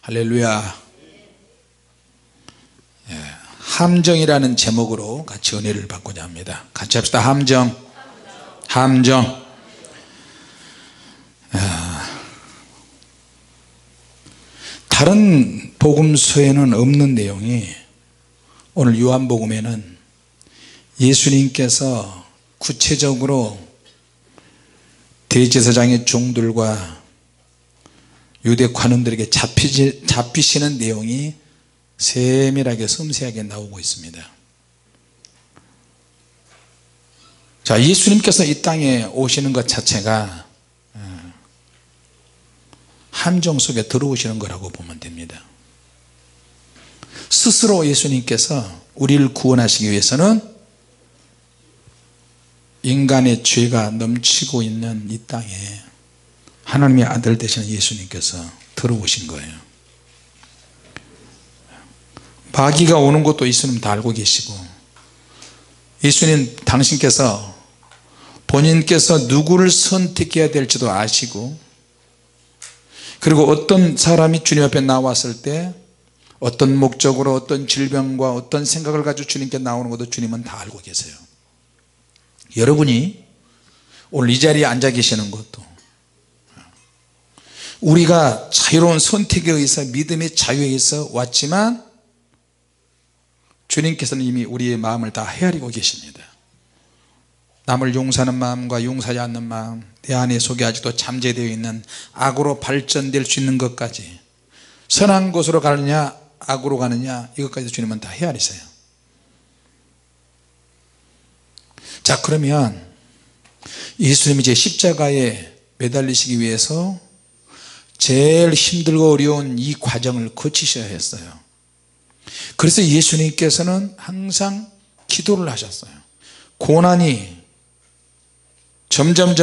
할렐루야. 예, 함정이라는 제목으로 같이 은혜를 받고자 합니다. 같이 합시다. 함정. 다른 복음서에는 없는 내용이 오늘 요한복음에는 예수님께서 구체적으로 대제사장의 종들과 유대 관원들에게 잡히시는 내용이 세밀하게 섬세하게 나오고 있습니다. 자, 예수님께서 이 땅에 오시는 것 자체가 함정 속에 들어오시는 거라고 보면 됩니다. 스스로 예수님께서 우리를 구원하시기 위해서는 인간의 죄가 넘치고 있는 이 땅에 하나님의 아들 되시는 예수님께서 들어오신 거예요. 마귀가 오는 것도 예수님 다 알고 계시고, 예수님 당신께서 본인께서 누구를 선택해야 될지도 아시고, 그리고 어떤 사람이 주님 앞에 나왔을 때 어떤 목적으로 어떤 질병과 어떤 생각을 가지고 주님께 나오는 것도 주님은 다 알고 계세요. 여러분이 오늘 이 자리에 앉아 계시는 것도 우리가 자유로운 선택에 의해서, 믿음의 자유에 의해서 왔지만 주님께서는 이미 우리의 마음을 다 헤아리고 계십니다. 남을 용서하는 마음과 용서하지 않는 마음, 내 안에 속에 아직도 잠재되어 있는 악으로 발전될 수 있는 것까지, 선한 곳으로 가느냐 악으로 가느냐, 이것까지 주님은 다 헤아리세요. 자, 그러면 예수님이 이제 십자가에 매달리시기 위해서 제일 힘들고 어려운 이 과정을 거치셔야 했어요. 그래서 예수님께서는 항상 기도를 하셨어요. 고난이 점점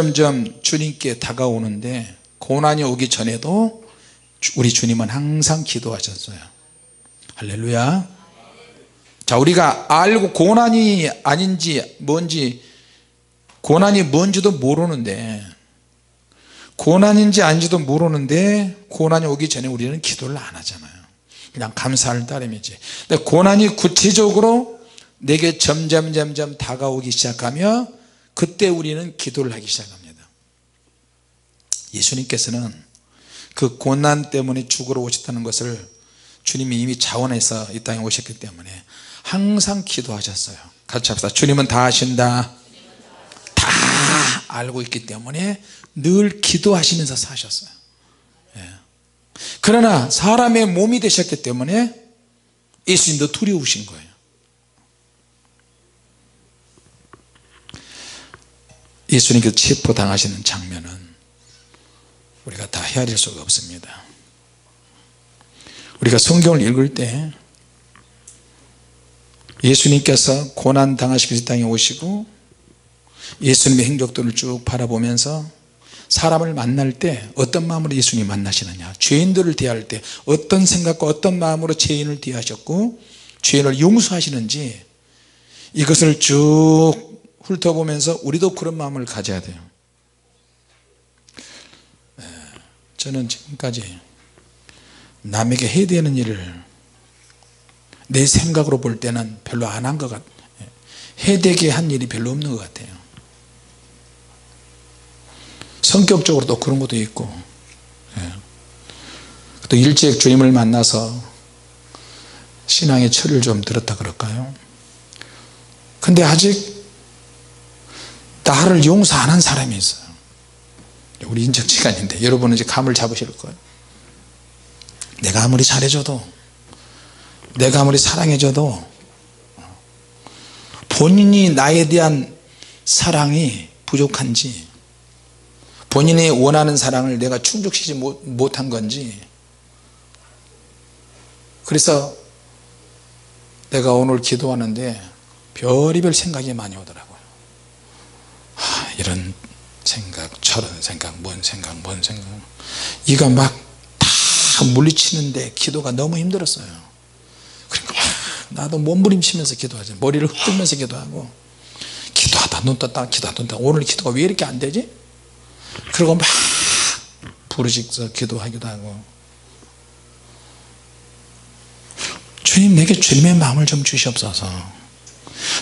주님께 다가오는데, 고난이 오기 전에도 우리 주님은 항상 기도하셨어요. 할렐루야. 자, 우리가 알고 고난이 아닌지 뭔지, 고난이 뭔지도 모르는데, 고난인지 아닌지도 모르는데 고난이 오기 전에 우리는 기도를 안 하잖아요. 그냥 감사할 따름이지. 근데 고난이 구체적으로 내게 점점 다가오기 시작하며 그때 우리는 기도를 하기 시작합니다. 예수님께서는 그 고난 때문에 죽으러 오셨다는 것을 주님이 이미 자원해서 이 땅에 오셨기 때문에 항상 기도하셨어요. 같이 합시다. 주님은 다 아신다. 다 알고 있기 때문에 늘 기도하시면서 사셨어요. 예. 그러나 사람의 몸이 되셨기 때문에 예수님도 두려우신 거예요. 예수님께서 체포당하시는 장면은 우리가 다 헤아릴 수가 없습니다. 우리가 성경을 읽을 때 예수님께서 고난당하시기 위해서 땅에 오시고 예수님의 행적들을 쭉 바라보면서 사람을 만날 때 어떤 마음으로 예수님이 만나시느냐, 죄인들을 대할 때 어떤 생각과 어떤 마음으로 죄인을 대하셨고 죄인을 용서하시는지, 이것을 쭉 훑어보면서 우리도 그런 마음을 가져야 돼요. 저는 지금까지 남에게 해야 되는 일을 내 생각으로 볼 때는 별로 안 한 것 같아요. 해되게 한 일이 별로 없는 것 같아요. 성격적으로도 그런 것도 있고, 또 일찍 주님을 만나서 신앙의 철을 좀 들었다 그럴까요? 근데 아직 나를 용서 안 한 사람이 있어요. 우리 인적 시간인데 여러분은 이제 감을 잡으실 거예요. 내가 아무리 잘해줘도, 내가 아무리 사랑해줘도 본인이 나에 대한 사랑이 부족한지, 본인이 원하는 사랑을 내가 충족시키지 못한 건지, 그래서 내가 오늘 기도하는데 별의별 생각이 많이 오더라고요. 이런 생각, 저런 생각, 뭔 생각, 이거 막 다 물리치는데 기도가 너무 힘들었어요. 그러니까 나도 몸부림치면서 기도하죠. 머리를 흔들면서 기도하고, 기도하다 눈 떴다 기도하다 눈 떴다, 오늘 기도가 왜 이렇게 안 되지? 그리고 막 부르짖어 기도하기도 하고, 주님 내게 주님의 마음을 좀 주시옵소서.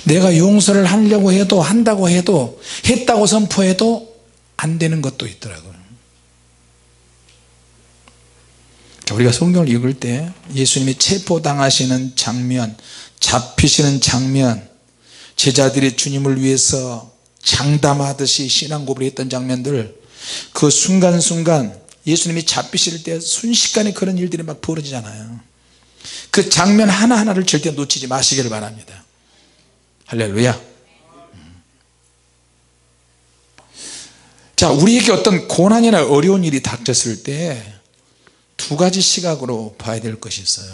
내가 용서를 하려고 해도 한다고 해도 했다고 선포해도 안 되는 것도 있더라고요. 자, 우리가 성경을 읽을 때 예수님이 체포당하시는 장면, 잡히시는 장면, 제자들이 주님을 위해서 장담하듯이 신앙고백을 했던 장면들, 그 순간순간 예수님이 잡히실 때 순식간에 그런 일들이 막 벌어지잖아요. 그 장면 하나하나를 절대 놓치지 마시기를 바랍니다. 할렐루야. 자, 우리에게 어떤 고난이나 어려운 일이 닥쳤을 때 두 가지 시각으로 봐야 될 것이 있어요.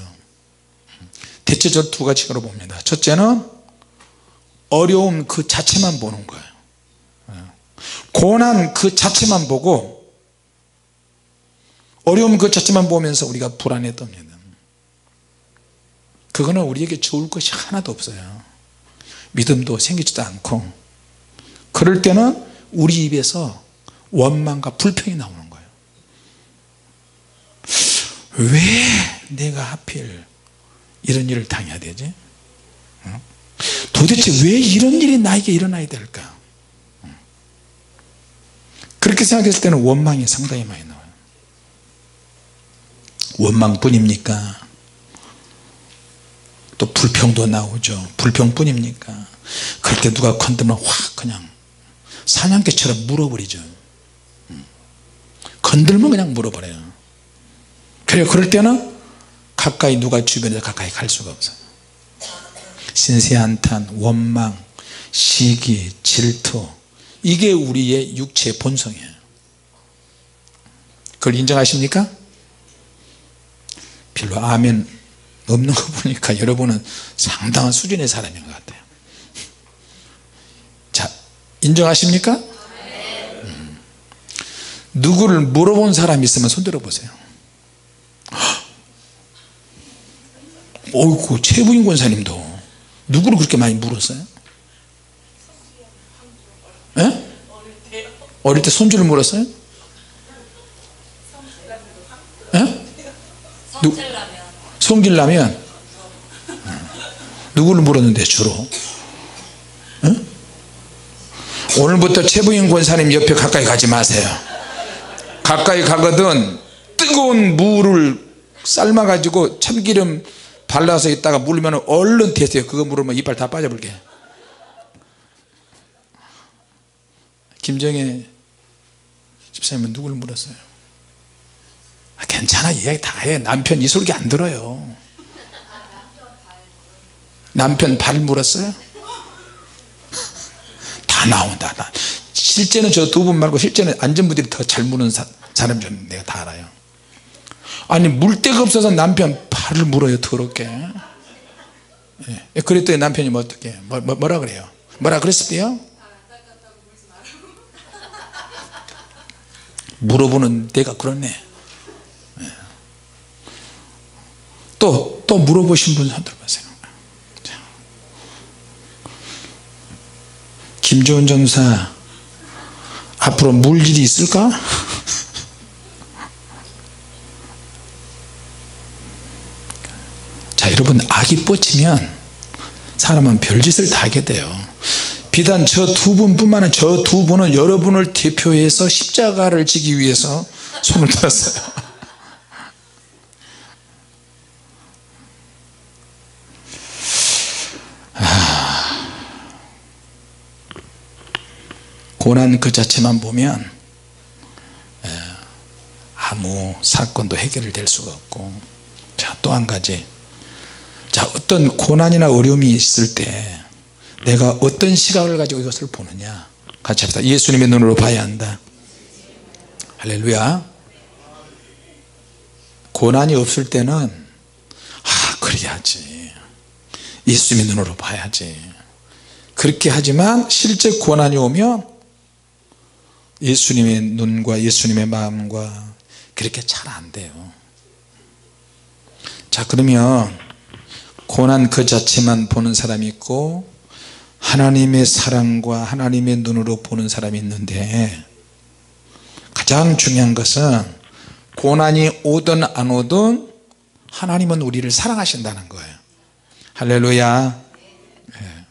대체적으로 두 가지 시각으로 봅니다. 첫째는 어려움 그 자체만 보는 거예요. 고난 그 자체만 보고 어려움 그 자체만 보면서 우리가 불안에 떱니다. 그거는 우리에게 좋을 것이 하나도 없어요. 믿음도 생기지도 않고, 그럴 때는 우리 입에서 원망과 불평이 나오는 거예요. 왜 내가 하필 이런 일을 당해야 되지? 도대체 왜 이런 일이 나에게 일어나야 될까? 그렇게 생각했을 때는 원망이 상당히 많이 나와요. 원망뿐입니까? 또 불평도 나오죠. 불평뿐입니까? 그럴 때 누가 건드면 확 그냥 사냥개처럼 물어버리죠. 건들면 그냥 물어버려요. 그래요. 그럴 때는 가까이, 누가 주변에서 가까이 갈 수가 없어요. 신세한탄, 원망, 시기, 질투, 이게 우리의 육체의 본성이에요. 그걸 인정하십니까? 별로 아멘 없는 거 보니까 여러분은 상당한 수준의 사람인 것 같아요. 자, 인정하십니까? 누구를 물어본 사람이 있으면 손 들어보세요. 어이구, 최부인 권사님도 누구를 그렇게 많이 물었어요? 에? 어릴 때 손주를 물었어요? 에? 성질나면 누구를 물었는데 주로? 에? 오늘부터 최부인 권사님 옆에 가까이 가지 마세요. 가까이 가거든 뜨거운 물을 삶아 가지고 참기름 발라서 있다가 물면 얼른 대세요. 그거 물으면 이빨 다 빠져버리게. 김정혜 집사님은 누구를 물었어요? 괜찮아, 이야기 다 해. 남편 이 소리 안 들어요. 남편 발 물었어요? 다 나온다. 실제는 저 두 분 말고 실제는 안전부들이 더 잘 무는 사람 좀 내가 다 알아요. 아니, 물 데가 없어서 남편 발을 물어요, 더럽게. 예. 그랬더니 남편이 뭐 어떻게 뭐라 그래요? 뭐라 그랬을때요? 물어보는 데가 그렇네. 예. 또 물어보신 분 손 들어보세요. 김조은 전사 앞으로 물 일이 있을까? 자, 여러분, 악이 뻗치면 사람은 별짓을 다 하게 돼요. 비단 저 두 분뿐만 아니라 저 두 분은 여러분을 대표해서 십자가를 지기 위해서 손을 들었어요. 고난 그 자체만 보면 아무 사건도 해결될 수가 없고, 자, 또 한 가지, 자, 어떤 고난이나 어려움이 있을 때 내가 어떤 시각을 가지고 이것을 보느냐, 같이 합시다. 예수님의 눈으로 봐야 한다. 할렐루야. 고난이 없을 때는 그래야지, 예수님의 눈으로 봐야지, 그렇게 하지만 실제 고난이 오면 예수님의 눈과 예수님의 마음과 그렇게 잘 안 돼요. 자, 그러면 고난 그 자체만 보는 사람이 있고 하나님의 사랑과 하나님의 눈으로 보는 사람이 있는데, 가장 중요한 것은 고난이 오든 안 오든 하나님은 우리를 사랑하신다는 거예요. 할렐루야. 네.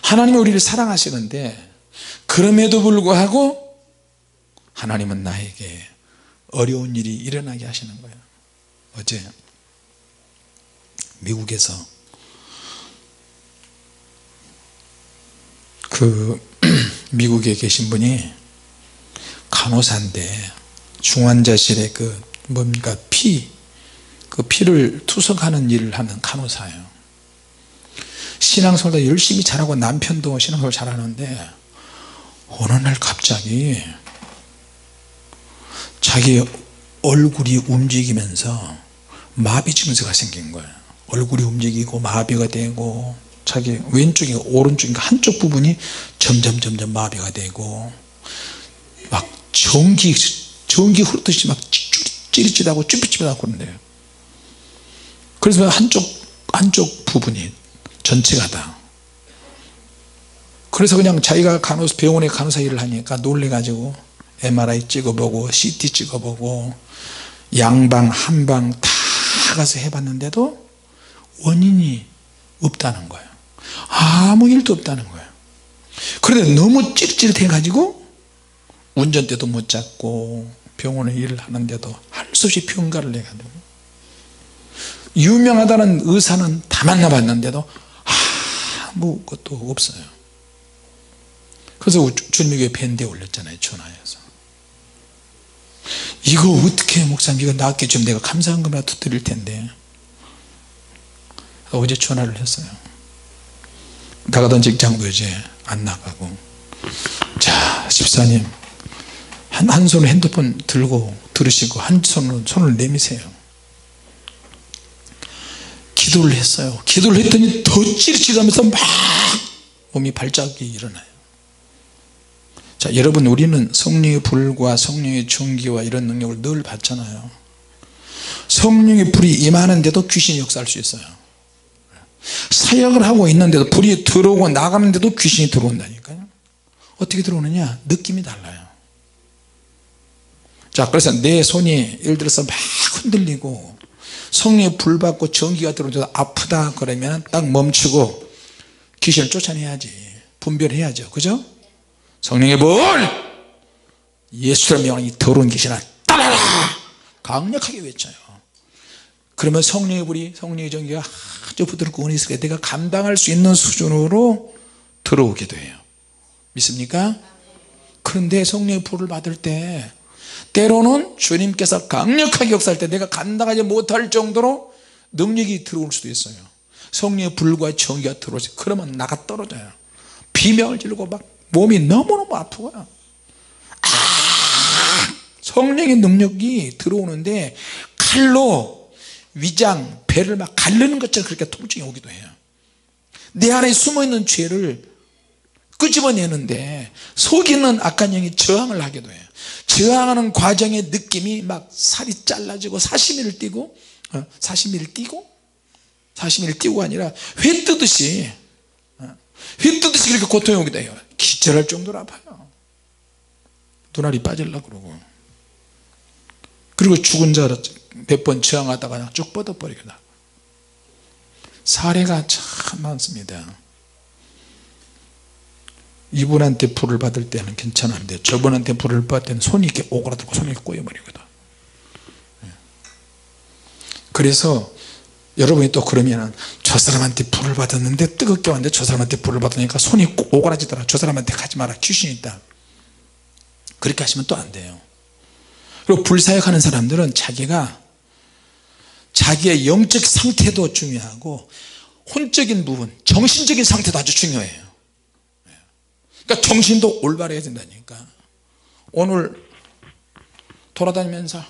하나님은 우리를 사랑하시는데 그럼에도 불구하고 하나님은 나에게 어려운 일이 일어나게 하시는 거예요. 어제 미국에서 미국에 계신 분이 간호사인데 중환자실에 뭡니까 피를 투석하는 일을 하는 간호사예요. 신앙생활도 열심히 잘하고 남편도 신앙생활 잘하는데 어느 날 갑자기 자기 얼굴이 움직이면서 마비 증세가 생긴 거예요. 얼굴이 움직이고 마비가 되고 자기 왼쪽인가 오른쪽인가 한쪽 부분이 점점 마비가 되고 막 전기 흐르듯이 막 찌릿찌릿하고 쭈삣쭈삣하고 그런데요. 그래서 한쪽 부분이 전체가 다. 그래서 그냥 자기가 병원에 간호사 일을 하니까 놀래가지고 MRI 찍어보고 CT 찍어보고 양방 한방 다 가서 해봤는데도 원인이 없다는 거예요. 아무 일도 없다는 거예요. 그런데 너무 찌릿찌릿해 가지고 운전대도 못 잡고 병원에 일을 하는데도 할 수 없이 병가를 내가지고 유명하다는 의사는 다 만나봤는데도 아무것도 없어요. 그래서 주님에게 밴드에 올렸잖아요. 전화해서 이거 어떻게 목사님 이거 낫게 좀 내가 감사한 것이라도 드릴 텐데 어제 전화를 했어요. 나가던 직장도 이제 안 나가고 자 집사님 한 손으로 핸드폰 들고 들으시고 한 손으로 손을 내미세요. 기도를 했어요. 기도를 했더니 더 찌릿찌릿하면서 막 몸이 발작이 일어나요. 자 여러분 우리는 성령의 불과 성령의 전기와 이런 능력을 늘 받잖아요. 성령의 불이 임하는데도 귀신이 역사할 수 있어요. 사역을 하고 있는데도 불이 들어오고 나가는데도 귀신이 들어온다니까요. 어떻게 들어오느냐 느낌이 달라요. 자 그래서 내 손이 예를 들어서 막 흔들리고 성령의 불 받고 전기가 들어오면서 아프다 그러면 딱 멈추고 귀신을 쫓아내야지. 분별해야죠. 그죠? 성령의 불 예수의 명령이 더러운 귀신아 따라라 강력하게 외쳐요. 그러면 성령의 불이 성령의 전기가 아주 부드럽고 은혜 있게 내가 감당할 수 있는 수준으로 들어오게 돼요. 믿습니까? 그런데 성령의 불을 받을 때 때로는 주님께서 강력하게 역사할 때 내가 감당하지 못할 정도로 능력이 들어올 수도 있어요. 성령의 불과 전기가 들어오죠. 그러면 나가 떨어져요. 비명을 지르고 막 몸이 너무너무 아프고요. 성령의 능력이 들어오는데 칼로 위장 배를 막 가르는 것처럼 그렇게 통증이 오기도 해요. 내 안에 숨어있는 죄를 끄집어내는데 속에 있는 악한 영이 저항을 하기도 해요. 저항하는 과정의 느낌이 막 살이 잘라지고 사시미를 띄고 사시미를 띄고 아니라 회 뜨듯이 그렇게 고통이 오기도 해요. 기절할 정도로 아파요. 눈알이 빠지려고 그러고 그리고 죽은 자 몇 번 저항하다가 그냥 쭉 뻗어버리게 나고 사례가 참 많습니다. 이분한테 불을 받을 때는 괜찮은데 저분한테 불을 받을 때는 손이 이렇게 오그라들고 손이 꼬여버리거든. 그래서 여러분이 또 그러면 저 사람한테 불을 받았는데 뜨겁게 왔는데 저 사람한테 불을 받으니까 손이 오그라지더라. 저 사람한테 가지 마라. 귀신이 있다. 그렇게 하시면 또 안 돼요. 그리고 불사역하는 사람들은 자기의 영적 상태도 중요하고 혼적인 부분 정신적인 상태도 아주 중요해요. 그러니까 정신도 올바르게 해야 된다니까. 오늘 돌아다니면서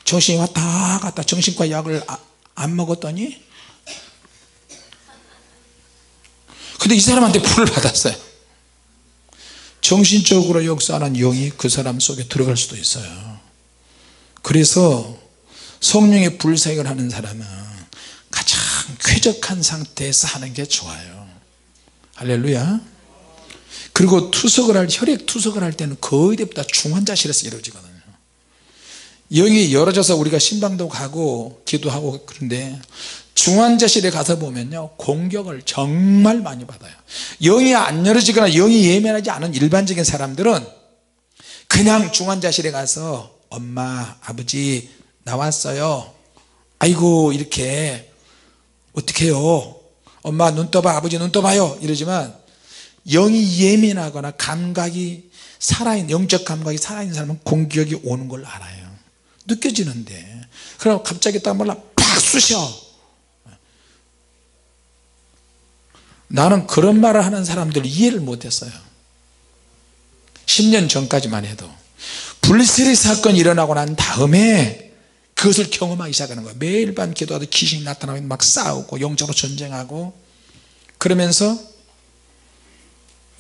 정신이 왔다 갔다 정신과 약을 안 먹었더니 근데 이 사람한테 불을 받았어요. 정신적으로 역사하는 영이 그 사람 속에 들어갈 수도 있어요. 그래서 성령의 불사역을 하는 사람은 가장 쾌적한 상태에서 하는 게 좋아요. 할렐루야. 그리고 혈액 투석을 할 때는 거의 대부분 중환자실에서 이루어지거든요. 영이 열어져서 우리가 신방도 가고 기도하고. 그런데 중환자실에 가서 보면요 공격을 정말 많이 받아요. 영이 안 열어지거나 영이 예민하지 않은 일반적인 사람들은 그냥 중환자실에 가서 엄마 아버지 나왔어요, 아이고 이렇게 어떻게 해요, 엄마 눈 떠봐, 아버지 눈 떠봐요 이러지만, 영이 예민하거나 감각이 살아있는, 영적 감각이 살아있는 사람은 공격이 오는 걸 알아요. 느껴지는데. 그럼 갑자기 딱 몰라 팍 쑤셔. 나는 그런 말을 하는 사람들 이해를 못했어요. 10년 전까지만 해도. 불세례 사건이 일어나고 난 다음에 그것을 경험하기 시작하는 거예요. 매일 밤 기도하다 귀신이 나타나면 막 싸우고 영적으로 전쟁하고. 그러면서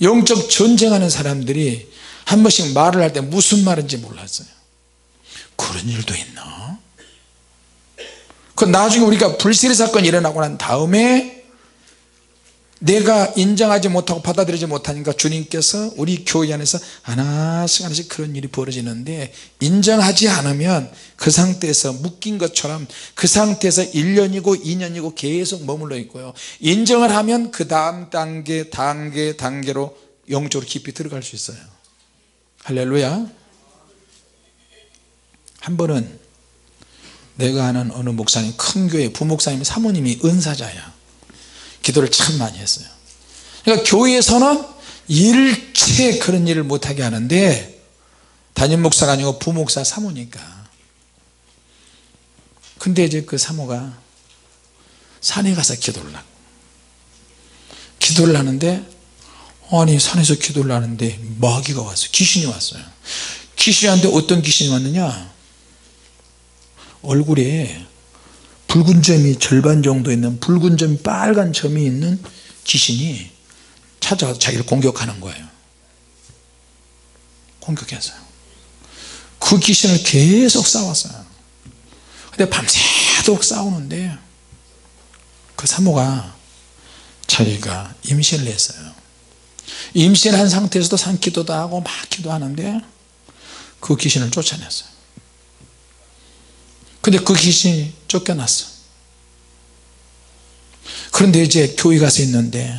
영적 전쟁하는 사람들이 한 번씩 말을 할 때 무슨 말인지 몰랐어요. 그런 일도 있나? 그 나중에 우리가 불세례 사건이 일어나고 난 다음에 내가 인정하지 못하고 받아들이지 못하니까 주님께서 우리 교회 안에서 하나씩 하나씩 그런 일이 벌어지는데, 인정하지 않으면 그 상태에서 묶인 것처럼 그 상태에서 1년이고 2년이고 계속 머물러 있고요, 인정을 하면 그 다음 단계로 영적으로 깊이 들어갈 수 있어요. 할렐루야. 한 번은 내가 아는 어느 목사님, 큰 교회 부목사님 사모님이 은사자야. 기도를 참 많이 했어요. 그러니까 교회에서는 일체 그런 일을 못하게 하는데, 담임 목사가 아니고 부목사 사모니까. 근데 이제 그 사모가 산에 가서 기도를 하는데, 아니 산에서 기도를 하는데 마귀가 왔어요. 귀신이 왔어요. 귀신한테 어떤 귀신이 왔느냐, 얼굴에 붉은 점이 절반 정도 있는, 붉은 점이 빨간 점이 있는 귀신이 찾아와서 자기를 공격하는 거예요. 공격했어요. 그 귀신을 계속 싸웠어요. 근데 밤새도록 싸우는데 그 사모가 자기가 임신을 했어요. 임신한 상태에서도 산기도도 하고 막 기도하는데 그 귀신을 쫓아냈어요. 근데 그 귀신이 쫓겨났어. 그런데 이제 교회 가서 있는데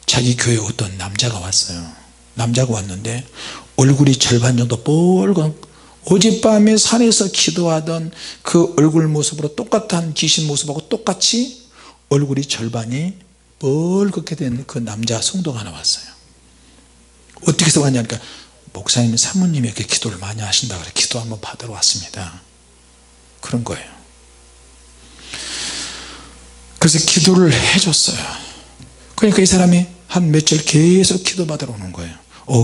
자기 교회에 어떤 남자가 왔어요. 남자가 왔는데 얼굴이 절반 정도 뻘건, 어젯밤에 산에서 기도하던 그 얼굴 모습으로 똑같은 귀신 모습하고 똑같이 얼굴이 절반이 뻘겋게 된 그 남자 성도가 하나 왔어요. 어떻게 해서 왔냐니까, 목사님 사모님이 이렇게 기도를 많이 하신다 그래 기도 한번 받으러 왔습니다. 그런 거예요. 그래서 기도를 해줬어요. 그러니까 이 사람이 한 며칠 계속 기도 받으러 오는 거예요.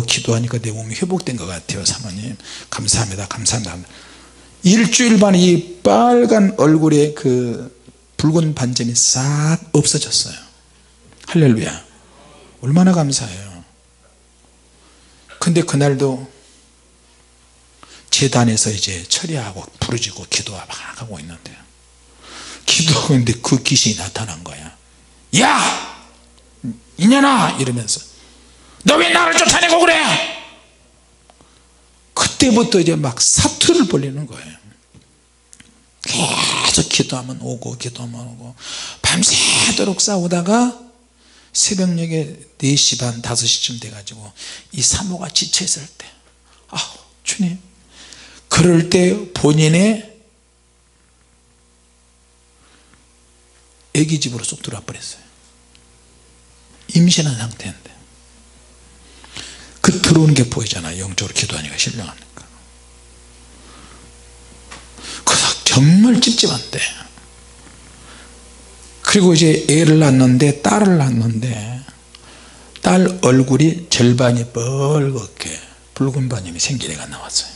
기도하니까 내 몸이 회복된 것 같아요 사모님, 감사합니다 감사합니다. 일주일 만에 이 빨간 얼굴에 그 붉은 반점이 싹 없어졌어요. 할렐루야. 얼마나 감사해요. 근데 그날도 제단에서 이제 처리하고 부르짖고 기도 막 하고 있는데, 기도하고 있는데 그 귀신이 나타난 거야. 야 이년아 이러면서, 너 왜 나를 쫓아내고 그래? 그때부터 이제 막 사투를 벌리는 거예요. 계속 기도하면 오고 기도하면 오고 밤새도록 싸우다가 새벽녘에 4시 반 5시쯤 돼가지고 이 사모가 지쳐있을 때, 주님, 그럴 때 본인의 애기 집으로 쏙 들어와 버렸어요. 임신한 상태인데. 그 들어오는 게 보이잖아요. 영적으로 기도하니까 신령하니까. 그래서 정말 찝찝한데, 그리고 이제 애를 낳는데, 딸을 낳는데 딸 얼굴이 절반이 뻘겋게 붉은 반점이 생긴 애가 나왔어요.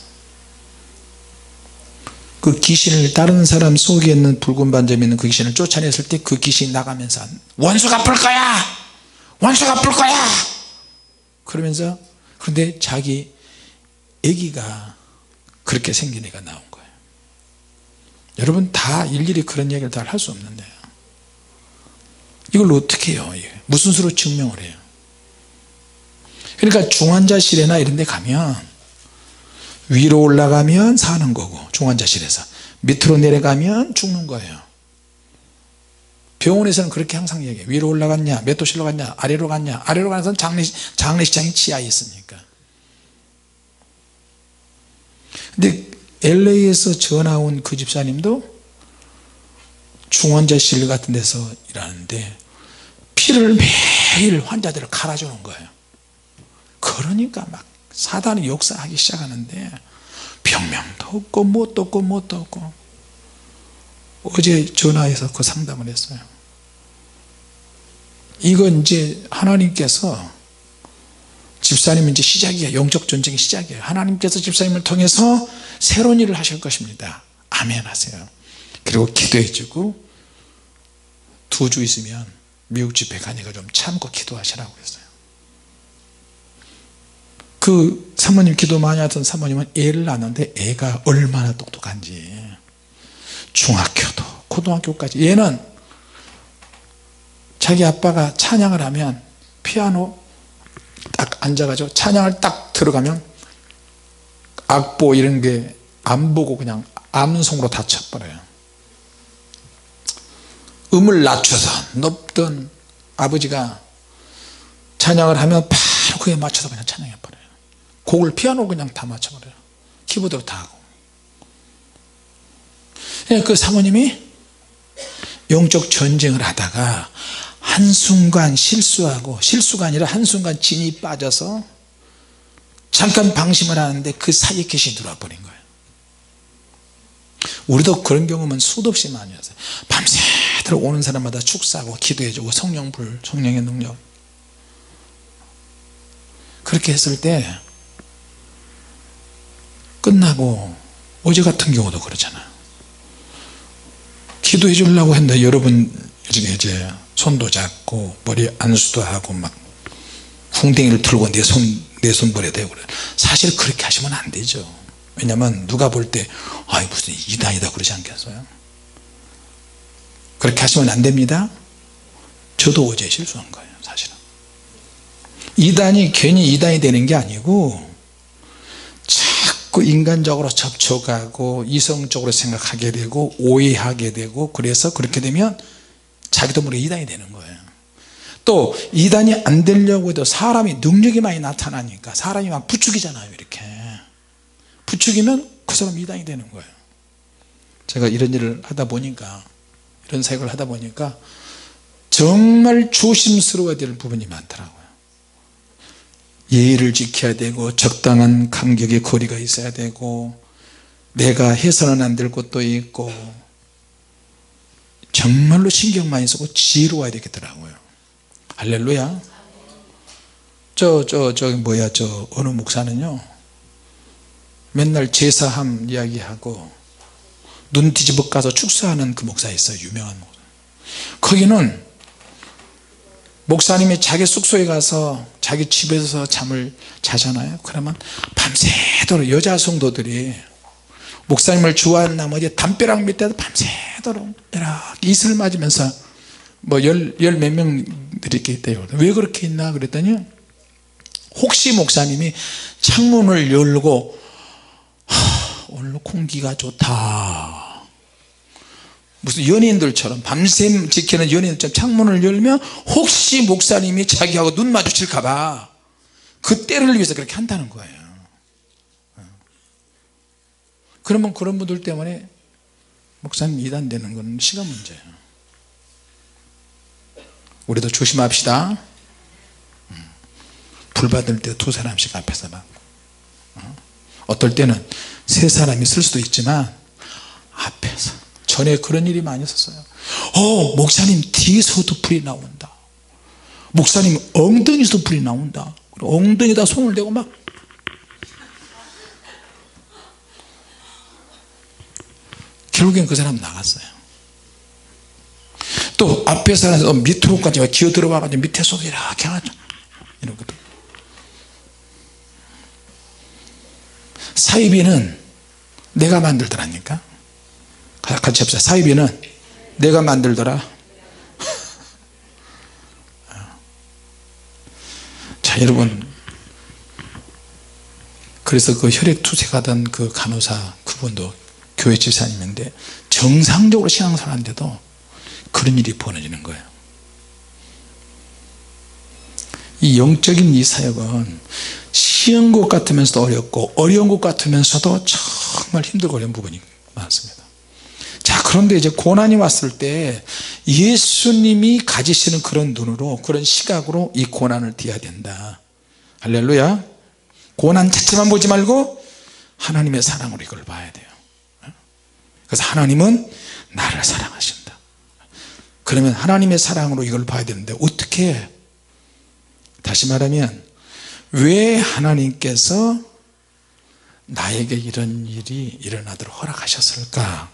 그 귀신을, 다른 사람 속에 있는 붉은 반점이 있는 그 귀신을 쫓아냈을 때 그 귀신이 나가면서 원수가 뿔 거야, 원수가 뿔 거야 그러면서, 그런데 자기 아기가 그렇게 생긴 애가 나온 거예요. 여러분 다 일일이 그런 얘기를 다 할 수 없는데 이걸 어떻게 해요? 무슨 수로 증명을 해요? 그러니까 중환자실이나 이런 데 가면 위로 올라가면 사는 거고 중환자실에서, 밑으로 내려가면 죽는 거예요. 병원에서는 그렇게 항상 얘기해요. 위로 올라갔냐, 몇 도실로 갔냐, 아래로 갔냐. 아래로 가서 장례식장이 지하에 있으니까. 근데 LA에서 전화 온 그 집사님도 중환자실 같은 데서 일하는데 피를 매일 환자들을 갈아주는 거예요. 그러니까 막 사단이 역사하기 시작하는데 병명도 없고 뭣도 없고 뭣도 없고. 어제 전화해서 그 상담을 했어요. 이건 이제 하나님께서, 집사님은 이제 시작이에요. 영적 전쟁의 시작이에요. 하나님께서 집사님을 통해서 새로운 일을 하실 것입니다. 아멘 하세요. 그리고 기도해 주고 2주 있으면 미국 집회 가니까 좀 참고 기도하시라고 했어요. 그 사모님 기도 많이 하던 사모님은 애를 낳았는데 애가 얼마나 똑똑한지, 중학교도 고등학교까지. 얘는 자기 아빠가 찬양을 하면 피아노 딱 앉아가지고 찬양을 딱 들어가면 악보 이런 게 안 보고 그냥 암송으로 다 쳐버려요. 음을 낮춰서 높던 아버지가 찬양을 하면 바로 그에 맞춰서 그냥 찬양해버려요. 곡을 피아노 그냥 다 맞춰버려요. 키보드로 다 하고. 그 사모님이 영적 전쟁을 하다가 한순간 실수하고, 실수가 아니라 한순간 진이 빠져서 잠깐 방심을 하는데 그 사이에 귀신이 들어와 버린 거예요. 우리도 그런 경험은 수도 없이 많이 하세요. 밤새도록 오는 사람마다 축사하고 기도해주고 성령불, 성령의 능력. 그렇게 했을 때 끝나고, 어제 같은 경우도 그렇잖아요. 기도해 주려고 했는데 여러분 이제 손도 잡고 머리 안수도 하고 막 궁뎅이를 들고 내 손벌에 대고 그래. 사실 그렇게 하시면 안 되죠. 왜냐하면 누가 볼 때 아이 무슨 이단이다 그러지 않겠어요? 그렇게 하시면 안 됩니다. 저도 어제 실수한 거예요. 사실은 이단이 괜히 이단이 되는 게 아니고 자꾸 인간적으로 접촉하고 이성적으로 생각하게 되고 오해하게 되고, 그래서 그렇게 되면 자기도 모르게 이단이 되는 거예요. 또 이단이 안 되려고 해도 사람이 능력이 많이 나타나니까 사람이 막 부추기잖아요. 이렇게 부추기면 그 사람 이단이 되는 거예요. 제가 이런 일을 하다 보니까, 이런 사역을 하다 보니까 정말 조심스러워야 될 부분이 많더라고요. 예의를 지켜야 되고 적당한 간격의 거리가 있어야 되고, 내가 해서는 안 될 것도 있고, 정말로 신경 많이 쓰고 지혜로워야 되겠더라고요. 할렐루야. 저 어느 목사는요 맨날 제사함 이야기하고 눈 뒤집어 까서 축사하는 그 목사 있어요. 유명한 목사. 거기는 목사님이 자기 숙소에 가서 자기 집에서 잠을 자잖아요. 그러면 밤새도록 여자 성도들이 목사님을 좋아하는 나머지 담벼락 밑에서 밤새도록 이렇게 이슬 맞으면서 뭐 열 몇 명들이 이렇게 있대요. 왜 그렇게 있나 그랬더니 혹시 목사님이 창문을 열고 오늘 공기가 좋다, 무슨 연예인들처럼 밤샘 지키는 연예인들처럼 창문을 열면 혹시 목사님이 자기하고 눈 마주칠까봐 그 때를 위해서 그렇게 한다는 거예요. 그러면 그런 분들 때문에 목사님 이단되는 건 시간 문제예요. 우리도 조심합시다. 불 받을 때 2사람씩 앞에서 막, 어떨 때는 3사람이 쓸 수도 있지만 앞에서. 전에 그런 일이 많이 있었어요. 목사님 뒤에서도 불이 나온다, 목사님 엉덩이에서도 불이 나온다. 엉덩이에다 손을 대고 막 결국엔 그 사람 나갔어요. 또 앞에서 밑으로까지 기어 들어와가지고 밑에서도 이렇게 하죠. 이런 것도. 사이비는 내가 만들더라니까. 같이 합시다. 사이비는 내가 만들더라. 자, 여러분, 그래서 그 혈액투석하던 그 간호사 그분도 교회 집사님인데 정상적으로 신앙생활하는데도 그런 일이 벌어지는 거예요. 이 영적인 이 사역은 쉬운 것 같으면서도 어렵고 어려운 것 같으면서도 정말 힘들고 어려운 부분이 많습니다. 자, 그런데 이제 고난이 왔을 때 예수님이 가지시는 그런 눈으로 그런 시각으로 이 고난을 띄어야 된다. 할렐루야. 고난 자체만 보지 말고 하나님의 사랑으로 이걸 봐야 돼요. 그래서 하나님은 나를 사랑하신다. 그러면 하나님의 사랑으로 이걸 봐야 되는데 어떻게 해? 다시 말하면 왜 하나님께서 나에게 이런 일이 일어나도록 허락하셨을까?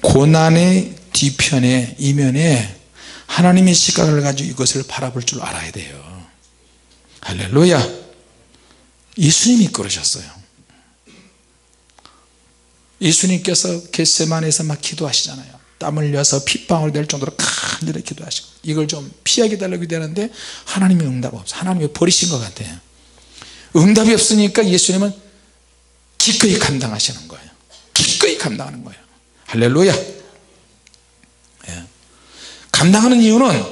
고난의 뒤편에 이면에 하나님의 시각을 가지고 이것을 바라볼 줄 알아야 돼요. 할렐루야. 예수님이 그러셨어요. 예수님께서 겟세마네에서 막 기도하시잖아요. 땀 흘려서 핏방울 될 정도로 간절히 기도하시고 이걸 좀 피하게 달라고 되는데 하나님이 응답 없어요. 하나님이 버리신 것 같아요. 응답이 없으니까 예수님은 기꺼이 감당하시는 거예요. 기꺼이 감당하는 거예요. 할렐루야. 예. 감당하는 이유는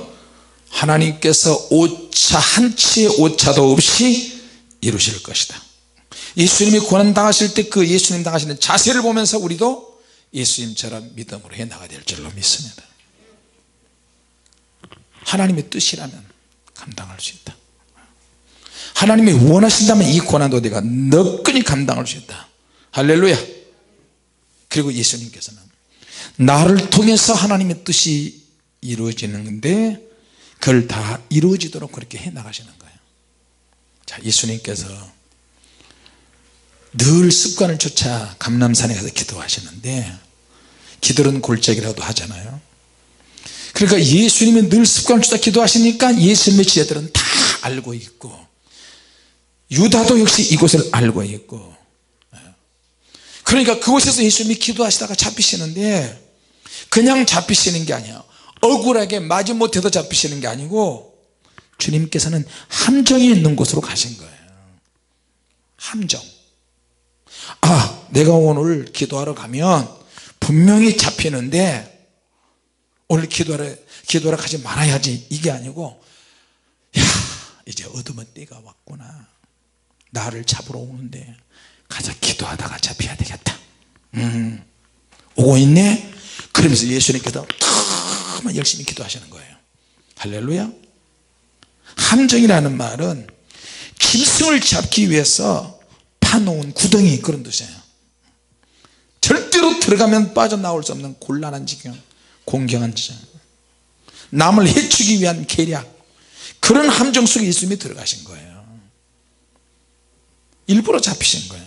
하나님께서 오차 한치의 오차도 없이 이루실 것이다. 예수님이 고난 당하실 때 그 예수님 당하시는 자세를 보면서 우리도 예수님처럼 믿음으로 해나가야 될 줄로 믿습니다. 하나님의 뜻이라면 감당할 수 있다. 하나님이 원하신다면 이 고난도 내가 너끈히 감당할 수 있다. 할렐루야. 그리고 예수님께서는 나를 통해서 하나님의 뜻이 이루어지는데 그걸 다 이루어지도록 그렇게 해나가시는 거예요. 자, 예수님께서 늘 습관을 쫓아 감람산에 가서 기도하시는데 기도는 골짜기라도 하잖아요. 그러니까 예수님이 늘 습관을 쫓아 기도하시니까 예수님의 제자들은 다 알고 있고 유다도 역시 이곳을 알고 있고, 그러니까 그곳에서 예수님이 기도하시다가 잡히시는데 그냥 잡히시는 게 아니에요. 억울하게 마지못해서 잡히시는 게 아니고 주님께서는 함정이 있는 곳으로 가신 거예요. 함정. 아, 내가 오늘 기도하러 가면 분명히 잡히는데 오늘 기도하러 가지 말아야지, 이게 아니고, 야, 이제 어둠의 때가 왔구나, 나를 잡으러 오는데 가서 기도하다가 잡혀야 되겠다. 오고 있네. 그러면서 예수님께서 정말 열심히 기도하시는 거예요. 할렐루야. 함정이라는 말은 짐승을 잡기 위해서 파놓은 구덩이, 그런 뜻이에요. 절대로 들어가면 빠져나올 수 없는 곤란한 지경, 공경한 지경, 남을 해치기 위한 계략, 그런 함정 속에 예수님이 들어가신 거예요. 일부러 잡히신 거예요.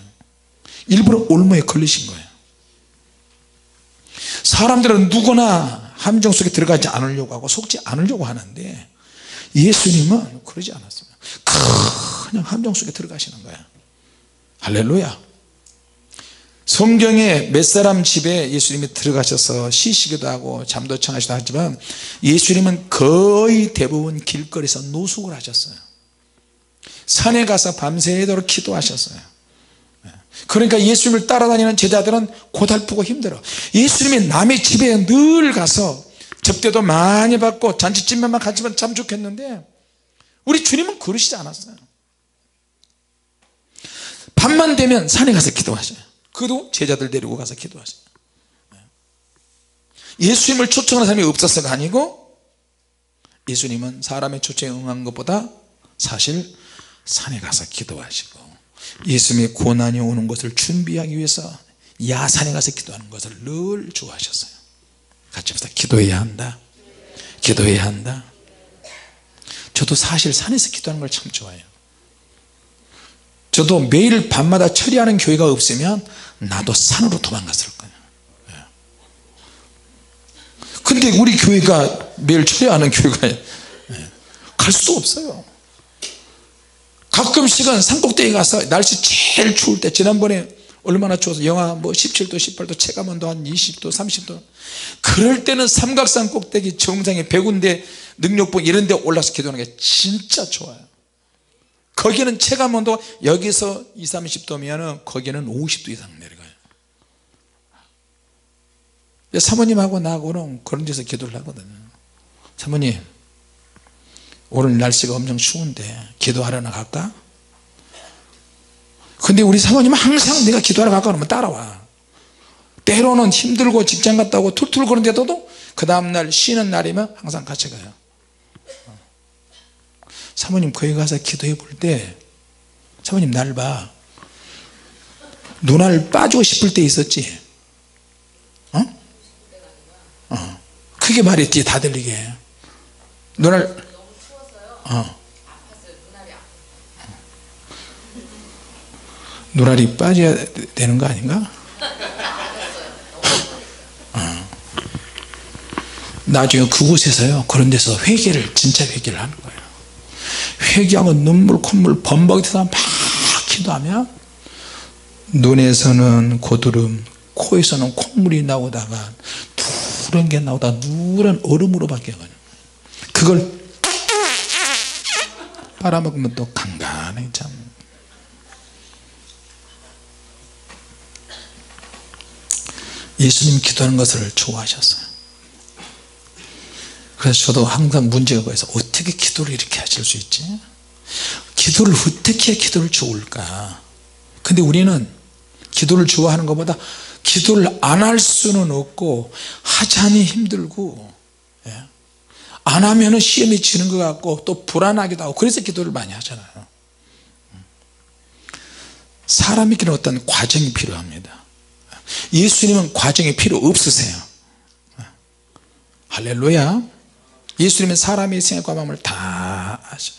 일부러 올무에 걸리신 거예요. 사람들은 누구나 함정 속에 들어가지 않으려고 하고 속지 않으려고 하는데 예수님은 그러지 않았어요. 그냥 함정 속에 들어가시는 거예요. 할렐루야. 성경에 몇 사람 집에 예수님이 들어가셔서 쉬시기도 하고 잠도 청하시기도 하지만 예수님은 거의 대부분 길거리에서 노숙을 하셨어요. 산에 가서 밤새도록 기도하셨어요. 그러니까 예수님을 따라다니는 제자들은 고달프고 힘들어. 예수님이 남의 집에 늘 가서 접대도 많이 받고 잔치집만 같이면 참 좋겠는데 우리 주님은 그러시지 않았어요. 밤만 되면 산에 가서 기도하셔요. 그도 제자들 데리고 가서 기도하셔요. 예수님을 초청하는 사람이 없어서가 아니고 예수님은 사람의 초청에 응한 것보다 사실 산에 가서 기도하시고 예수님의 고난이 오는 것을 준비하기 위해서 야산에 가서 기도하는 것을 늘 좋아하셨어요. 같이 합시다. 기도해야 한다. 기도해야 한다. 저도 사실 산에서 기도하는 걸 참 좋아해요. 저도 매일 밤마다 처리하는 교회가 없으면 나도 산으로 도망갔을 거예요. 근데 우리 교회가 매일 처리하는 교회가 갈 수 없어요. 가끔씩은 산꼭대기 가서 날씨 제일 추울 때, 지난번에 얼마나 추워서 영하 뭐 17도 18도 체감온도 한 20도 30도, 그럴 때는 삼각산 꼭대기 정상에 100군데 능력봉 이런 데 올라서 기도하는 게 진짜 좋아요. 거기는 체감온도 여기서 20, 30도면 거기는 50도 이상 내려가요. 사모님하고 나하고는 그런 데서 기도를 하거든요. 사모님 오늘 날씨가 엄청 추운데 기도하러 나갈까? 근데 우리 사모님은 항상 내가 기도하러 갈까 그러면 따라와. 때로는 힘들고 직장 갔다 오고 툴툴 거리는데도 그 다음날 쉬는 날이면 항상 같이 가요. 사모님 거기 가서 기도해 볼 때 사모님 날 봐. 눈알 빠지고 싶을 때 있었지. 크게 말했지 다 들리게. 눈알 눈알이 빠져야 되는 거 아닌가? 나중에 그곳에서요 그런 데서 회개를 진짜 회개를 하는 거예요. 회개하고 눈물 콧물 범벅이 터서 막 기도하면 눈에서는 고드름 코에서는 콧물이 나오다가 누런 게 나오다가 누런 얼음으로 바뀌어가요. 그걸 빨아먹으면 또 간간해. 참 예수님 기도하는 것을 좋아하셨어요. 그래서 저도 항상 문제가 뭐여서 어떻게 기도를 이렇게 하실 수 있지? 기도를 어떻게 해야 기도를 좋을까? 근데 우리는 기도를 좋아하는 것보다 기도를 안 할 수는 없고 하자니 힘들고 안 하면 시험이 지는 것 같고 또 불안하기도 하고 그래서 기도를 많이 하잖아요. 사람에게는 어떤 과정이 필요합니다. 예수님은 과정이 필요 없으세요. 할렐루야. 예수님은 사람의 생각과 마음을 다 아셔요.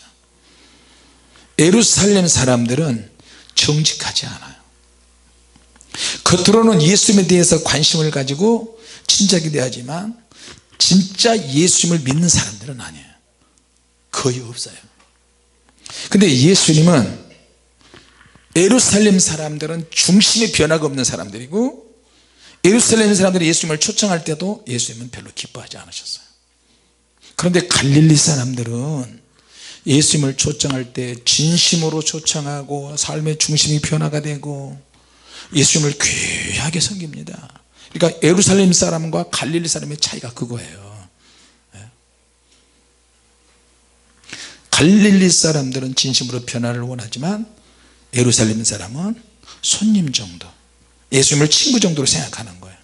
예루살렘 사람들은 정직하지 않아요. 겉으로는 예수님에 대해서 관심을 가지고 진작이 돼야지만 진짜 예수님을 믿는 사람들은 아니에요. 거의 없어요. 근데 예수님은 예루살렘 사람들은 중심의 변화가 없는 사람들이고 예루살렘 사람들이 예수님을 초청할 때도 예수님은 별로 기뻐하지 않으셨어요. 그런데 갈릴리 사람들은 예수님을 초청할 때 진심으로 초청하고 삶의 중심이 변화가 되고 예수님을 귀하게 섬깁니다. 그러니까 예루살렘 사람과 갈릴리 사람의 차이가 그거예요. 갈릴리 사람들은 진심으로 변화를 원하지만 예루살렘 사람은 손님 정도, 예수님을 친구 정도로 생각하는 거예요.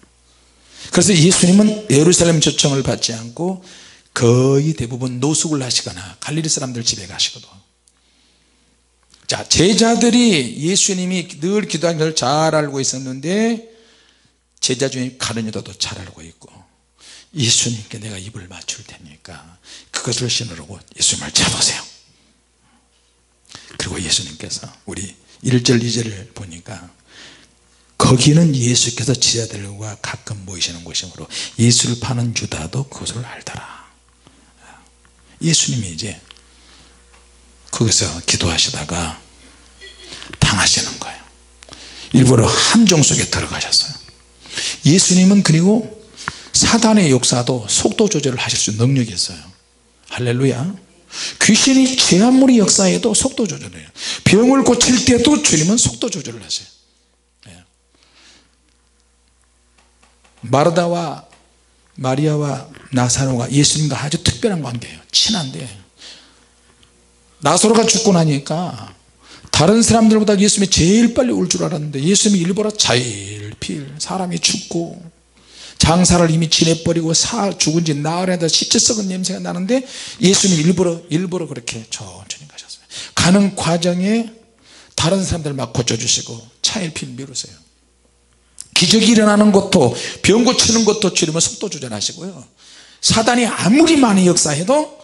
그래서 예수님은 예루살렘 초청을 받지 않고 거의 대부분 노숙을 하시거나 갈릴리 사람들 집에 가시거든. 자, 제자들이 예수님이 늘 기도하는 걸 잘 알고 있었는데 제자 중에 가룟 유다도 잘 알고 있고 예수님께 내가 입을 맞출 테니까 그것을 신으라고 예수님을 잡으세요. 그리고 예수님께서 우리 1절 2절을 보니까 거기는 예수께서 제자들과 가끔 모이시는 곳이므로 예수를 파는 유다도 그것을 알더라. 예수님이 이제 거기서 기도하시다가 당하시는 거예요. 일부러 함정 속에 들어가셨어요. 예수님은 그리고 사단의 역사도 속도 조절을 하실 수 있는 능력이 있어요. 할렐루야. 귀신이 죄악물이 역사에도 속도 조절해요. 병을 고칠 때도 주님은 속도 조절을 하세요. 마르다와 마리아와 나사로가 예수님과 아주 특별한 관계예요. 친한데 나사로가 죽고 나니까 다른 사람들보다 예수님이 제일 빨리 올 줄 알았는데 예수님이 일부러 자일필 사람이 죽고 장사를 이미 지내버리고 죽은 지 나흘 안에 시체 썩은 냄새가 나는데 예수님이 일부러 그렇게 천천히 가셨어요. 가는 과정에 다른 사람들 막 고쳐주시고 차일필 미루세요. 기적이 일어나는 것도 병 고치는 것도 주님은 속도 조절하시고요. 사단이 아무리 많이 역사해도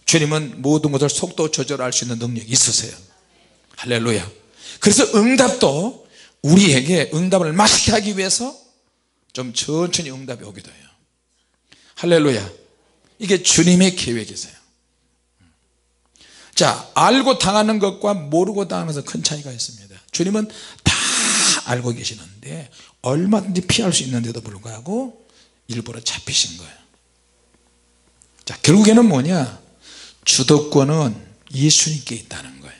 주님은 모든 것을 속도 조절할 수 있는 능력이 있으세요. 할렐루야. 그래서 응답도 우리에게 응답을 맛있게 하기 위해서 좀 천천히 응답이 오기도 해요. 할렐루야. 이게 주님의 계획이세요. 자, 알고 당하는 것과 모르고 당하는 것은 큰 차이가 있습니다. 주님은 다 알고 계시는데 얼마든지 피할 수 있는데도 불구하고 일부러 잡히신 거예요. 자, 결국에는 뭐냐, 주도권은 예수님께 있다는 거예요.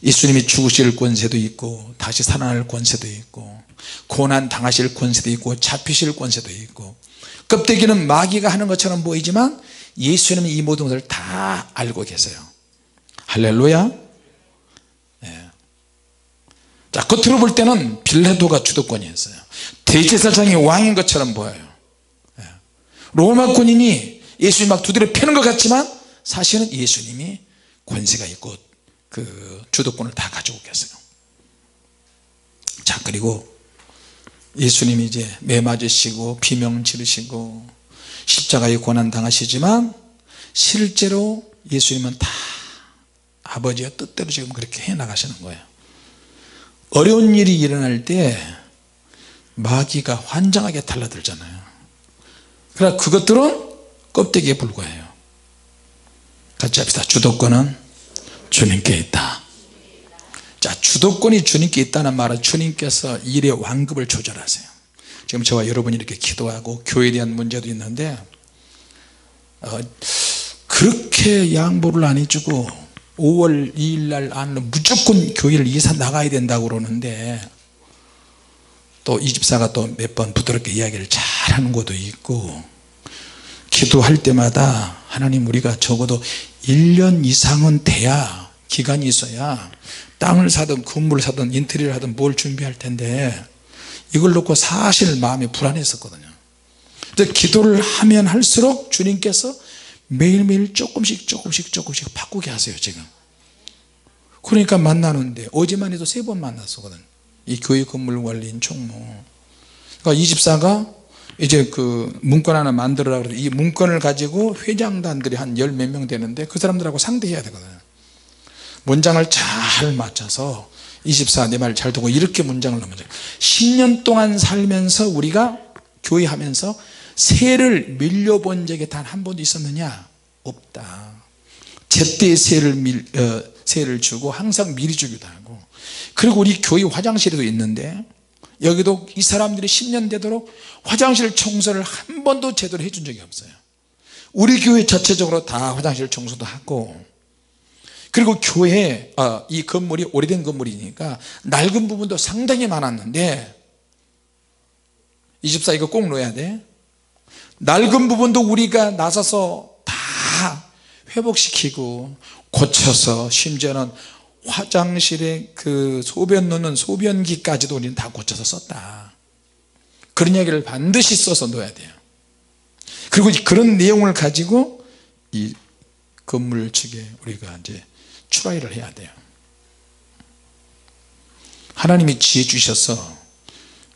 예수님이 죽으실 권세도 있고 다시 살아날 권세도 있고 고난 당하실 권세도 있고 잡히실 권세도 있고 껍데기는 마귀가 하는 것처럼 보이지만 예수님은 이 모든 것을 다 알고 계세요. 할렐루야. 네. 자, 겉으로 볼 때는 빌라도가 주도권이었어요. 대제사장이 왕인 것처럼 보여요. 네. 로마 군인이 예수님 막 두드려 패는 것 같지만 사실은 예수님이 권세가 있고 그 주도권을 다 가지고 계세요. 자, 그리고 예수님이 이제 매 맞으시고 비명 지르시고 십자가에 고난 당하시지만 실제로 예수님은 다 아버지의 뜻대로 지금 그렇게 해 나가시는 거예요. 어려운 일이 일어날 때 마귀가 환장하게 달라들잖아요. 그러나 그것들은 껍데기에 불과해요. 같이 합시다. 주도권은 주님께 있다. 자, 주도권이 주님께 있다는 말은 주님께서 일의 완급을 조절하세요. 지금 저와 여러분이 이렇게 기도하고 교회에 대한 문제도 있는데 그렇게 양보를 안 해주고 5월 2일 날 안으로 무조건 교회를 이사 나가야 된다고 그러는데 또 이 집사가 또 몇 번 부드럽게 이야기를 잘하는 것도 있고 기도할 때마다 하나님 우리가 적어도 1년 이상은 돼야 기간이 있어야 땅을 사든 건물을 사든 인테리어를 하든 뭘 준비할 텐데 이걸 놓고 사실 마음이 불안했었거든요. 근데 기도를 하면 할수록 주님께서 매일매일 조금씩 바꾸게 하세요. 지금 그러니까 만나는데 어제만 해도 3번 만났었거든요. 이 교회 건물 관리인 총무. 그러니까 이 집사가 이제 그 문건 하나 만들어라 그래서 이 문건을 가지고 회장단들이 한 10 몇 명 되는데 그 사람들하고 상대해야 되거든요. 문장을 잘 맞춰서 이 집사 내 말 잘 듣고 이렇게 문장을 넣으면 10년 동안 살면서 우리가 교회 하면서 세를 밀려본 적이 단 한 번도 있었느냐? 없다. 제때 세를 주고 항상 미리 주기도 하고 그리고 우리 교회 화장실에도 있는데 여기도 이 사람들이 10년 되도록 화장실 청소를 한 번도 제대로 해준 적이 없어요. 우리 교회 전체적으로 다 화장실 청소도 하고 그리고 교회 이 건물이 오래된 건물이니까 낡은 부분도 상당히 많았는데 이 집사 이거 꼭 넣어야 돼. 낡은 부분도 우리가 나서서 다 회복시키고 고쳐서 심지어는 화장실에 그 소변 넣는 소변기까지도 우리는 다 고쳐서 썼다. 그런 이야기를 반드시 써서 넣어야 돼요. 그리고 그런 내용을 가지고 이 건물 측에 우리가 이제 출하를 해야 돼요. 하나님이 지혜 주셔서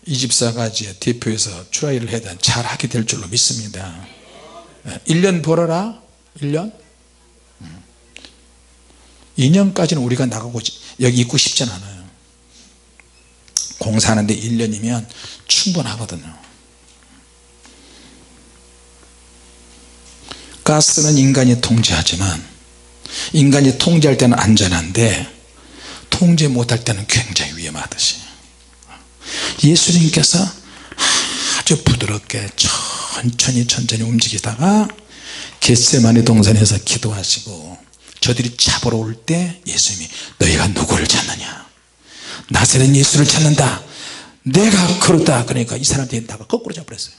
이 집사가 이제 대표해서 출하를 해야 돼. 잘 하게 될 줄로 믿습니다. 1년 벌어라. 1년 2년까지는 우리가 나가고 여기 있고 싶진 않아요. 공사하는데 1년이면 충분하거든요. 가스는 인간이 통제하지만 인간이 통제할 때는 안전한데 통제 못할 때는 굉장히 위험하듯이 예수님께서 아주 부드럽게 천천히 움직이다가 겟세마네 동산에서 기도하시고 저들이 잡으러 올 때 예수님이 너희가 누구를 찾느냐? 나사렛 예수를 찾는다. 내가 그렇다. 그러니까 이 사람들이 나가 거꾸로 잡아버렸어요.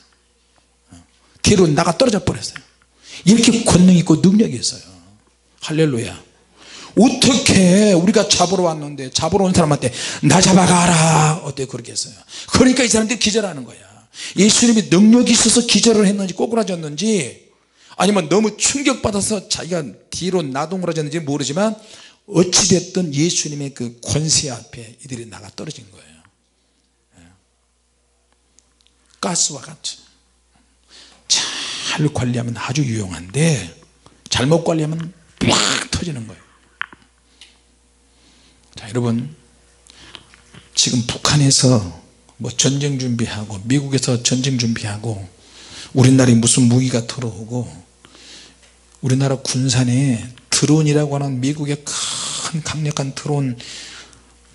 뒤로 나가 떨어져 버렸어요. 이렇게 권능 있고 능력이 있어요. 할렐루야. 어떻게 우리가 잡으러 왔는데 잡으러 온 사람한테 나 잡아가라 어때 그렇게 했어요. 그러니까 이 사람들이 기절하는 거야. 예수님이 능력이 있어서 기절을 했는지 꼬꾸라졌는지 아니면 너무 충격받아서 자기가 뒤로 나동그라졌는지 모르지만 어찌됐든 예수님의 그 권세 앞에 이들이 나가 떨어진 거예요. 가스와 같이 잘 관리하면 아주 유용한데 잘못 관리하면 팍 터지는 거예요. 자, 여러분 지금 북한에서 뭐 전쟁 준비하고 미국에서 전쟁 준비하고 우리나라에 무슨 무기가 들어오고 우리나라 군산에 드론이라고 하는 미국의 큰 강력한 드론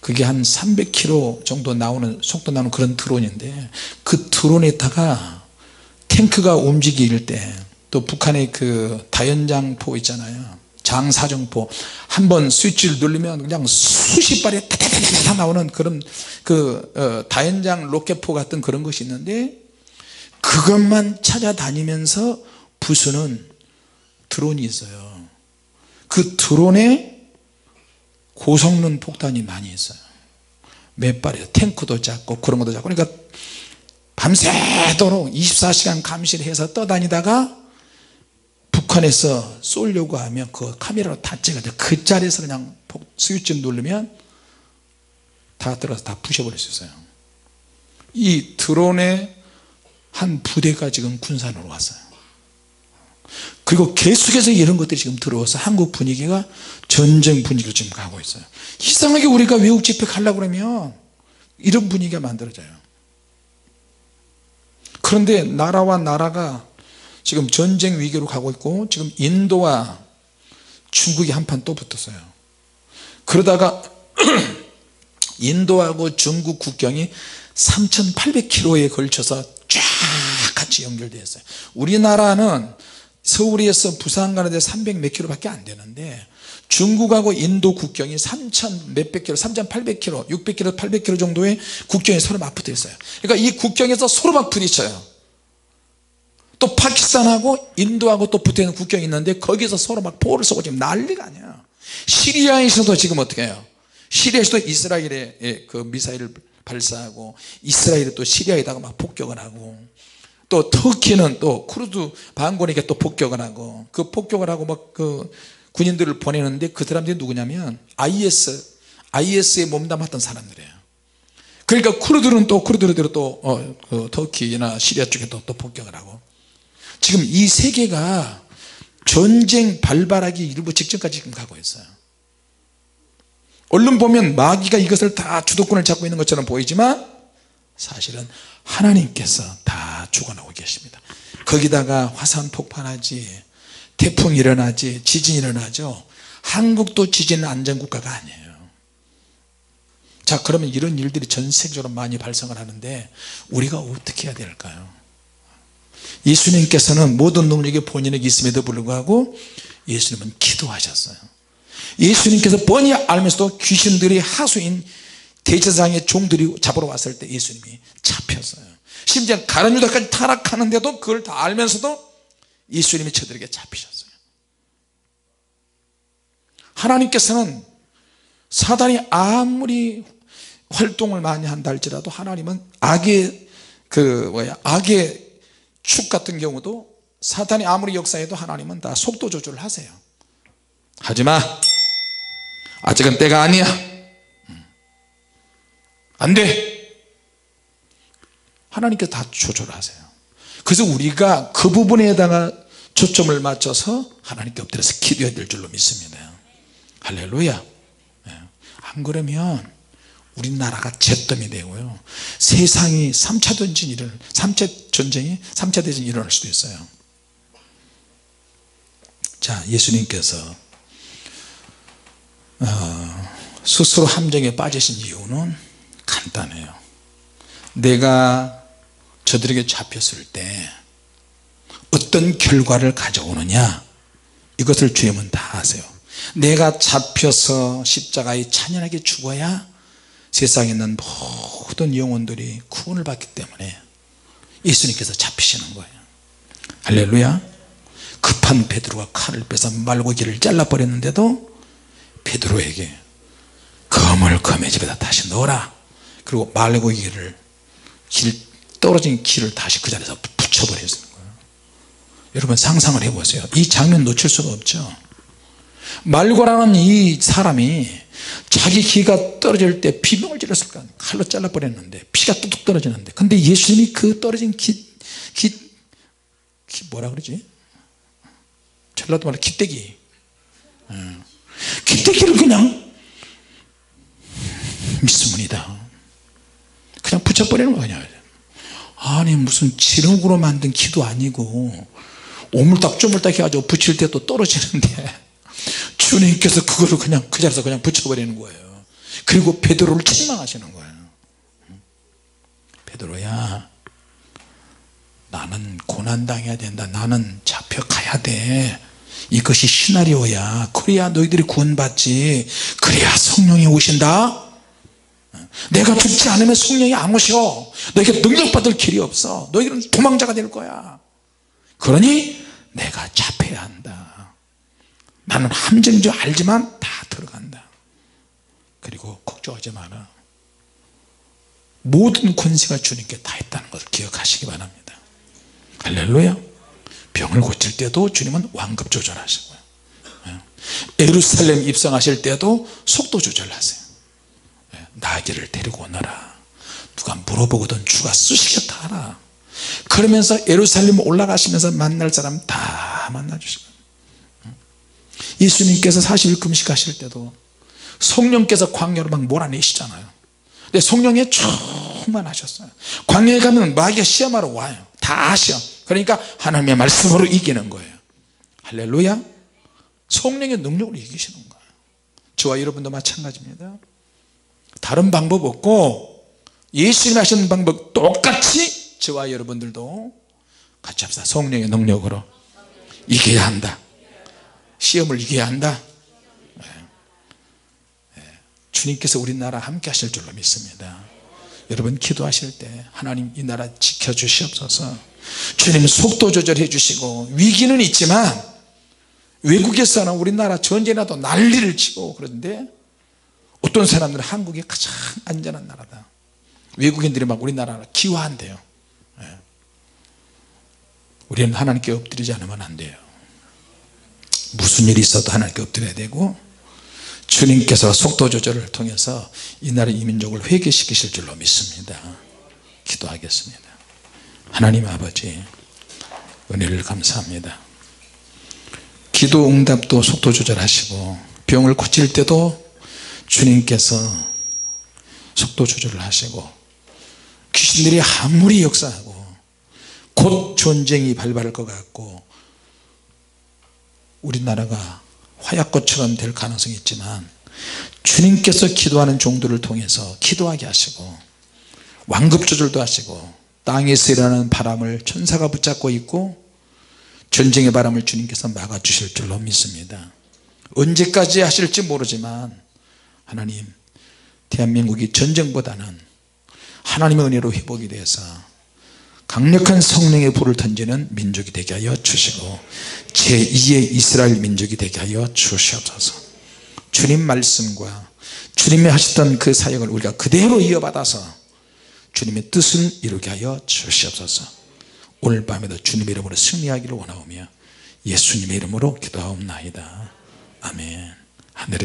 그게 한 300km 정도 나오는 속도 나오는 그런 드론인데 그 드론에다가 탱크가 움직일 때 또 북한의 그 다연장포 있잖아요. 장사정포 한번 스위치를 누르면 그냥 수십 발이 타타타타 나오는 그런 다연장 로켓포 같은 그런 것이 있는데 그것만 찾아다니면서 부수는 드론이 있어요. 그 드론에 고성능 폭탄이 많이 있어요. 몇 발이에요. 탱크도 작고 그런 것도 작고. 그러니까 밤새도록 24시간 감시를 해서 떠다니다가 북한에서 쏘려고 하면 그 카메라로 다 찍어요. 그 자리에서 그냥 스위치 누르면 다 들어가서 다 부셔버릴 수 있어요. 이 드론의 한 부대가 지금 군산으로 왔어요. 그리고 계속해서 이런 것들이 지금 들어와서 한국 분위기가 전쟁 분위기로 지금 가고 있어요. 이상하게 우리가 외국 집회 가려고 그러면 이런 분위기가 만들어져요. 그런데 나라와 나라가 지금 전쟁 위기로 가고 있고 지금 인도와 중국이 한판 또 붙었어요. 그러다가 인도하고 중국 국경이 3,800km에 걸쳐서 쫙 같이 연결되어 있어요. 우리나라는 서울에서 부산 가는데 300 몇 킬로밖에 안 되는데 중국하고 인도 국경이 3,000 몇백 킬로, 3,800km, 600km, 800km 정도의 국경이 서로 맞붙어 있어요. 그러니까 이 국경에서 서로 막 부딪혀요. 또 파키스탄하고 인도하고 또 붙어있는 국경이 있는데 거기서 서로 막 포를 쏘고 지금 난리가 아니야. 시리아에서도 지금 어떻게 해요? 시리아에서도 이스라엘에 그 미사일을 발사하고 이스라엘이 또 시리아에다가 막 폭격을 하고 또 터키는 또 쿠르드 반군에게 또 폭격을 하고 그 폭격을 하고 막 그 군인들을 보내는데 그 사람들이 누구냐면 IS에 몸담았던 사람들이에요. 그러니까 쿠르드는 또 쿠르드대로 또 그 터키나 시리아 쪽에 또 폭격을 하고 지금 이 세계가 전쟁 발발하기 일부 직전까지 지금 가고 있어요. 얼른 보면 마귀가 이것을 다 주도권을 잡고 있는 것처럼 보이지만 사실은 하나님께서 다 주관하고 계십니다. 거기다가 화산 폭발하지, 태풍이 일어나지, 지진이 일어나죠. 한국도 지진 안전국가가 아니에요. 자, 그러면 이런 일들이 전 세계적으로 많이 발생을 하는데 우리가 어떻게 해야 될까요? 예수님께서는 모든 능력이 본인에게 있음에도 불구하고 예수님은 기도하셨어요. 예수님께서 뻔히 알면서도 귀신들이 하수인 대제사장의 종들이 잡으러 왔을 때 예수님이 잡혔어요. 심지어 가룟 유다까지 타락하는데도 그걸 다 알면서도 예수님이 저들에게 잡히셨어요. 하나님께서는 사단이 아무리 활동을 많이 한다 할지라도 하나님은 악의 악의 축 같은 경우도 사탄이 아무리 역사해도 하나님은 다 속도 조절을 하세요. 하지마, 아직은 때가 아니야, 안돼, 하나님께서 다 조절하세요. 그래서 우리가 그 부분에다가 초점을 맞춰서 하나님께 엎드려서 기도해야 될 줄로 믿습니다. 할렐루야. 안 그러면 우리나라가 잿더미 되고요, 세상이 3차 전쟁이 3차 대전이 일어날 수도 있어요. 자, 예수님께서 스스로 함정에 빠지신 이유는 간단해요. 내가 저들에게 잡혔을 때 어떤 결과를 가져오느냐, 이것을 주님은 다 아세요. 내가 잡혀서 십자가에 잔인하게 죽어야 세상에 있는 모든 영혼들이 구원을 받기 때문에 예수님께서 잡히시는 거예요. 할렐루야. 급한 베드로가 칼을 빼서 말고기를 잘라버렸는데도 베드로에게 검을 검의 집에다 다시 넣어라, 그리고 말고기를 떨어진 길을 다시 그 자리에서 붙여버리는 거예요. 여러분 상상을 해보세요. 이 장면 놓칠 수가 없죠. 말고라는 이 사람이 자기 기가 떨어질 때 비명을 질렀을까, 칼로 잘라버렸는데 피가 뚝뚝 떨어지는데, 근데 예수님이 그 떨어진 뭐라 그러지, 전라도 말로 기대기, 기대기를 그냥 믿습니다. 그냥 붙여버리는 거냐. 아니 무슨 지렁으로 만든 기도 아니고 오물딱조물딱 해가지고 붙일 때 또 떨어지는데 주님께서 그거를 그냥 그 자리에서 그냥 붙여버리는 거예요. 그리고 베드로를 책망하시는 거예요. 베드로야, 나는 고난당해야 된다, 나는 잡혀가야 돼, 이것이 시나리오야. 그래야 너희들이 구원받지. 그래야 성령이 오신다. 내가 죽지 않으면 성령이 안 오셔. 너희가 능력받을 길이 없어. 너희들은 도망자가 될 거야. 그러니 내가 잡혀야 한다. 나는 함정인 줄 알지만 다 들어간다. 그리고 걱정하지 마라. 모든 권세가 주님께 다 있다는 것을 기억하시기 바랍니다. 할렐루야. 병을 고칠 때도 주님은 완급 조절하시고요. 예루살렘 입성하실 때도 속도 조절하세요. 나귀를 데리고 오너라. 누가 물어보거든 주가 쓰시겠다 하라. 그러면서 예루살렘 올라가시면서 만날 사람 다 만나주시고, 예수님께서 40일 금식하실 때도 성령께서 광야로 막 몰아내시잖아요. 근데 성령에 충만하셨어요. 광야에 가면 마귀가 시험하러 와요. 다 시험. 그러니까 하나님의 말씀으로 이기는 거예요. 할렐루야. 성령의 능력으로 이기시는 거예요. 저와 여러분도 마찬가지입니다. 다른 방법 없고 예수님이 하시는 방법 똑같이 저와 여러분들도 같이 합시다. 성령의 능력으로 이겨야 한다. 시험을 이겨야 한다. 주님께서 우리나라 함께 하실 줄로 믿습니다. 여러분 기도하실 때 하나님 이 나라 지켜주시옵소서. 주님 속도 조절해 주시고, 위기는 있지만 외국에서는 우리나라 전쟁이라도 난리를 치고 그런데 어떤 사람들은 한국이 가장 안전한 나라다. 외국인들이 막 우리나라를 기화한대요. 우리는 하나님께 엎드리지 않으면 안 돼요. 무슨 일이 있어도 하나님께 엎드려야 되고, 주님께서 속도 조절을 통해서 이 나라 이 민족을 회개시키실 줄로 믿습니다. 기도하겠습니다. 하나님 아버지, 은혜를 감사합니다. 기도 응답도 속도 조절하시고, 병을 고칠 때도 주님께서 속도 조절을 하시고, 귀신들이 아무리 역사하고 곧 전쟁이 발발할 것 같고 우리나라가 화약고처럼 될 가능성이 있지만, 주님께서 기도하는 종들을 통해서 기도하게 하시고 완급 조절도 하시고, 땅에서 일어나는 바람을 천사가 붙잡고 있고 전쟁의 바람을 주님께서 막아주실 줄로 믿습니다. 언제까지 하실지 모르지만 하나님, 대한민국이 전쟁보다는 하나님의 은혜로 회복이 돼서 강력한 성령의 불을 던지는 민족이 되게 하여 주시고 제2의 이스라엘 민족이 되게 하여 주시옵소서. 주님 말씀과 주님이 하셨던 그 사역을 우리가 그대로 이어받아서 주님의 뜻을 이루게 하여 주시옵소서. 오늘 밤에도 주님의 이름으로 승리하기를 원하오며 예수님의 이름으로 기도하옵나이다. 아멘. 하늘에